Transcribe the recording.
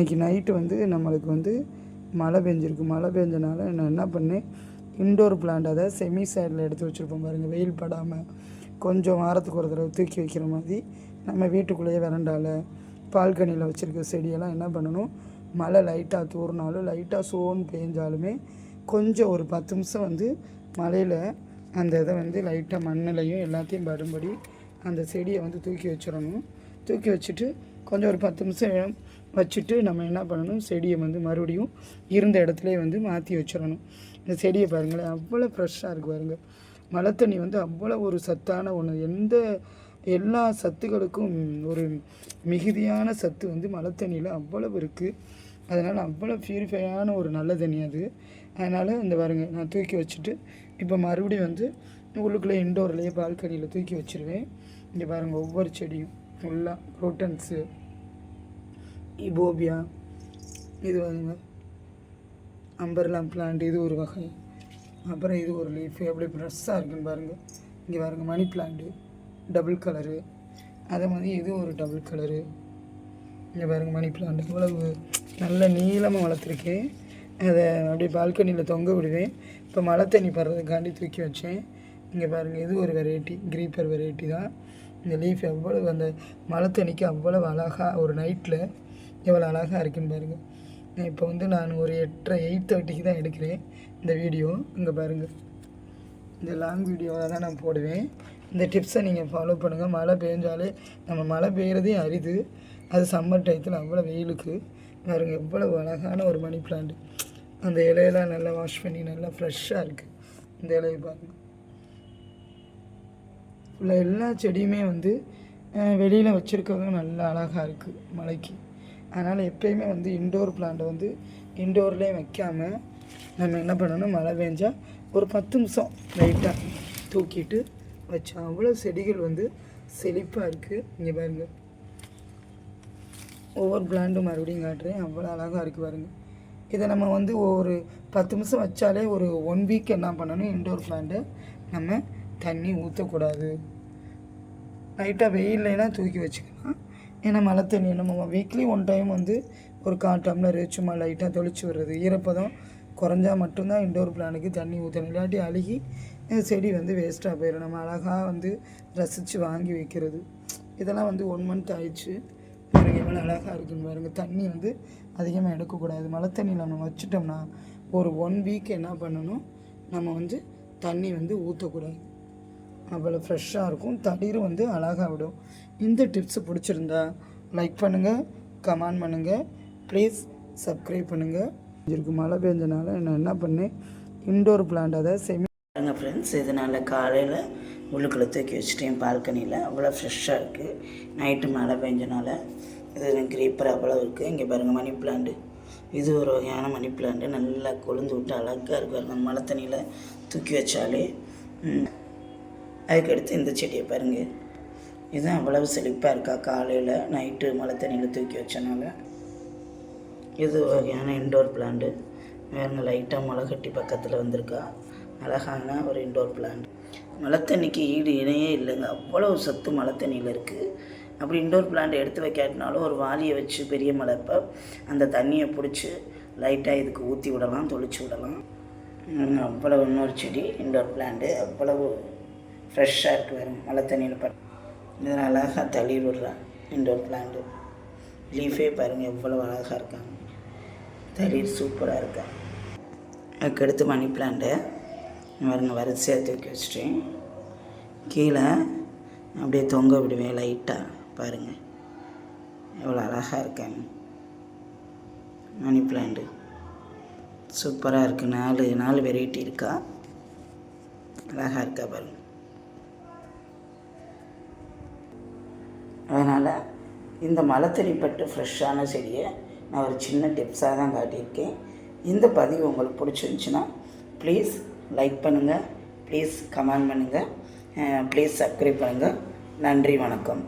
இன்றைக்கி நைட்டு வந்து நம்மளுக்கு வந்து மழை பெஞ்சிருக்கு. மழை பெஞ்சனால நான் என்ன பண்ணேன், இன்டோர் பிளான்ட் அதை செமி சைடில் எடுத்து வச்சுருப்போம் பாருங்கள். வெயில் படாமல் கொஞ்சம் வாரத்துக்கு ஒரு தடவை தூக்கி வைக்கிற மாதிரி நம்ம வீட்டுக்குள்ளேயே வெரண்டாவில் பால்கனியில் வச்சுருக்க செடியெல்லாம் என்ன பண்ணணும், மழை லைட்டாக தூறினாலும் லைட்டாக சோன்னு பெஞ்சாலுமே கொஞ்சம் ஒரு 10 நிமிஷம் வந்து மழையில் அந்த இதை வந்து லைட்டாக மண்ணிலையும் எல்லாத்தையும் படும்படி அந்த செடியை வந்து தூக்கி வச்சிடணும். தூக்கி வச்சுட்டு கொஞ்சம் ஒரு 10 நிமிஷம் வச்சுட்டு நம்ம என்ன பண்ணணும், செடியை வந்து மறுபடியும் இருந்த இடத்துலையே வந்து மாற்றி வச்சிடணும். இந்த செடியை பாருங்களேன், அவ்வளோ ஃப்ரெஷ்ஷாக இருக்குது பாருங்கள். மழை தண்ணி வந்து அவ்வளோ ஒரு சத்தான ஒன்று. எல்லா சத்துக்களுக்கும் ஒரு மிகுதியான சத்து வந்து மழை தண்ணியில் அவ்வளவு இருக்குது. அதனால் அவ்வளோ பியூரிஃபையான ஒரு நல்ல தண்ணி அது. அதனால் இந்த பாருங்கள், நான் தூக்கி வச்சுட்டு இப்போ மறுபடியும் வந்து உள்ளுக்குள்ளே இன்டோர்லேயே பால்கனியில் தூக்கி வச்சுருவேன். இங்கே பாருங்கள், ஒவ்வொரு செடியும் ஃபுல்லாக குரோட்டன்ஸு, இபோபியா, இது வந்து அம்பர்லாம் பிளான்ட், இது ஒரு வகை. அப்புறம் இது ஒரு லீஃபு எப்படி ஃப்ரெஷ்ஷாக இருக்குன்னு பாருங்கள். இங்கே பாருங்கள், மணி பிளான்ட்டு டபுள் கலரு. அதே மாதிரி இது ஒரு டபுள் கலரு. இங்கே பாருங்கள், மணி பிளான்ட் இவ்வளவு நல்ல நீளமாக வளர்த்துருக்கேன். அதை அப்படியே பால்கனியில் தொங்க விடுவேன். இப்போ மழை தண்ணி படுறதுக்காண்டி தூக்கி வச்சேன். இங்கே பாருங்கள், இது ஒரு வெரைட்டி, கிரீப்பர் வெரைட்டி தான். இந்த லீஃப் எவ்வளவு அந்த மழை தண்ணிக்கு அவ்வளவு அழகாக ஒரு நைட்டில் எவ்வளோ அழகாக இருக்குன்னு பாருங்கள். இப்போ வந்து நான் ஒரு 8:30 தான் எடுக்கிறேன் இந்த வீடியோ. இங்கே பாருங்கள், இந்த லாங் வீடியோவாக தான் நான் போடுவேன். இந்த டிப்ஸை நீங்கள் ஃபாலோ பண்ணுங்கள். மழை பெஞ்சாலே நம்ம மழை பெய்கிறதே அரிது. அது சம்மர் டயத்தில் அவ்வளோ வெயிலுக்கு பாருங்கள் எவ்வளவு அழகான ஒரு மணி பிளான்ட். அந்த இலையெல்லாம் நல்லா வாஷ் பண்ணி நல்லா ஃப்ரெஷ்ஷாக இருக்குது. இந்த இலையை பாருங்கள், ஃபுல்லாக எல்லா செடியுமே வந்து வெளியில் வச்சுருக்கிறதும் நல்லா அழகாக இருக்குது மழைக்கு. அதனால் எப்போயுமே வந்து இன்டோர் பிளான்ட்டை வந்து இன்டோர்லேயே வைக்காமல் நம்ம என்ன பண்ணணும், மழை பெஞ்சால் ஒரு 10 நிமிஷம் லைட்டாக தூக்கிட்டு வச்சா அவ்வளோ செடிகள் வந்து செழிப்பாக இருக்குது. இங்கே பாருங்கள், ஒவ்வொரு பிளான்ட்டும் மறுபடியும் காட்டுறேன், அவ்வளோ அழகாக இருக்குது பாருங்கள். இதை நம்ம வந்து ஒரு 10 நிமிஷம் வச்சாலே ஒரு 1 வீக் என்ன பண்ணணும், இன்டோர் பிளான்ட்டை நம்ம தண்ணி ஊற்றக்கூடாது. லைட்டாக வெயில்லைனா தூக்கி வச்சுக்கலாம். ஏன்னா மழை தண்ணி நம்ம வீக்லி 1 டைம் வந்து ஒரு 1/4 டம்ளர் சும்மா லைட்டாக தெளிச்சு விடுறது. ஈரப்பதம் குறைஞ்சா மட்டும்தான் இன்டோர் பிளானுக்கு தண்ணி ஊற்றணும். இல்லாட்டி அழுகி செடி வந்து வேஸ்ட்டாக போயிடும். நம்ம அழகாக வந்து ரசித்து வாங்கி வைக்கிறது. இதெல்லாம் வந்து 1 மந்த் ஆயிடுச்சு பாருங்கள், எவ்வளோ அழகாக இருக்குன்னு பாருங்கள். தண்ணி வந்து அதிகமாக எடுக்கக்கூடாது. மழை தண்ணி நம்ம வச்சிட்டோம்னா ஒரு 1 வீக் என்ன பண்ணணும், நம்ம வந்து தண்ணி வந்து ஊற்றக்கூடாது. அவ்வளோ ஃப்ரெஷ்ஷாக இருக்கும், தண்ணீரும் வந்து அழகாக விடும். இந்த டிப்ஸு பிடிச்சிருந்தா லைக் பண்ணுங்கள், கமெண்ட் பண்ணுங்கள், ப்ளீஸ் சப்ஸ்கிரைப் பண்ணுங்கள். இருக்கு மழை பெஞ்சனால நான் என்ன பண்ணேன், இன்டோர் பிளான்ட் அதை பாருங்கள் ஃப்ரெண்ட்ஸ், இதனால் காலையில் உள்ளுக்குள்ளே தூக்கி வச்சுட்டேன் பால்கனியில். அவ்வளோ ஃப்ரெஷ்ஷாக இருக்குது. நைட்டு மழை பெஞ்சனால இது கிரீப்பர் அவ்வளோ இருக்குது. இங்கே பாருங்கள், மணி பிளான்ட்டு, இது ஒரு வகையான மணி பிளான்ட்டு நல்லா கொழுந்து விட்டு அழகாக இருக்குது. அந்த மழை தண்ணியில் தூக்கி வச்சாலே. அதுக்கடுத்து இந்த செடியை பாருங்கள், இதுதான் அவ்வளவு செழிப்பாக இருக்கா. காலையில் நைட்டு மழை தண்ணியில் தூக்கி வச்சனால இது வகையான இன்டோர் பிளான்ட்டு. வேறு லைட்டாக மழை கட்டி பக்கத்தில் வந்திருக்கா. அழகான ஒரு இன்டோர் பிளான்ட். மழை தண்ணிக்கு ஈடு இணையே இல்லைங்க, அவ்வளோ சத்து மழை தண்ணியில் இருக்குது. அப்படி இன்டோர் பிளான்ட் எடுத்து வைக்காட்டினாலும் ஒரு வாளியை வச்சு பெரிய மழைப்போ அந்த தண்ணியை பிடிச்சி லைட்டாக இதுக்கு ஊற்றி விடலாம், தொளிச்சு விடலாம். அவ்வளோ இன்னொரு செடி இன்டோர் பிளான்ட்டு அவ்வளவு ஃப்ரெஷ்ஷாக இருக்குது. வேறு மழை தண்ணியில் இதனால் அழகாக தளிர் விடுறா இன்டோர் பிளான்ட்டு. லீஃபே பாருங்கள் எவ்வளோ அழகாக இருக்காங்க, தளிர் சூப்பராக இருக்கா. அதுக்கடுத்து மணி பிளான்ட்டு பாருங்கள், வரிசையாக தூக்கி வச்சுட்டேன். கீழே அப்படியே தொங்க விடுவேன் லைட்டாக. பாருங்கள் எவ்வளோ அழகாக இருக்காங்க மணி பிளான்ட்டு. சூப்பராக இருக்குது. 4 வெரைட்டி இருக்கா, அழகாக இருக்கா பாருங்கள். அதனால் இந்த மழை தண்ணி பட்டு ஃப்ரெஷ்ஷான செடியை நான் ஒரு சின்ன டிப்ஸாக தான் காட்டியிருக்கேன். இந்த பதிவு உங்களுக்கு பிடிச்சிருந்துச்சின்னா ப்ளீஸ் லைக் பண்ணுங்கள், ப்ளீஸ் கமெண்ட் பண்ணுங்கள், ப்ளீஸ் சப்ஸ்கிரைப் பண்ணுங்கள். நன்றி, வணக்கம்.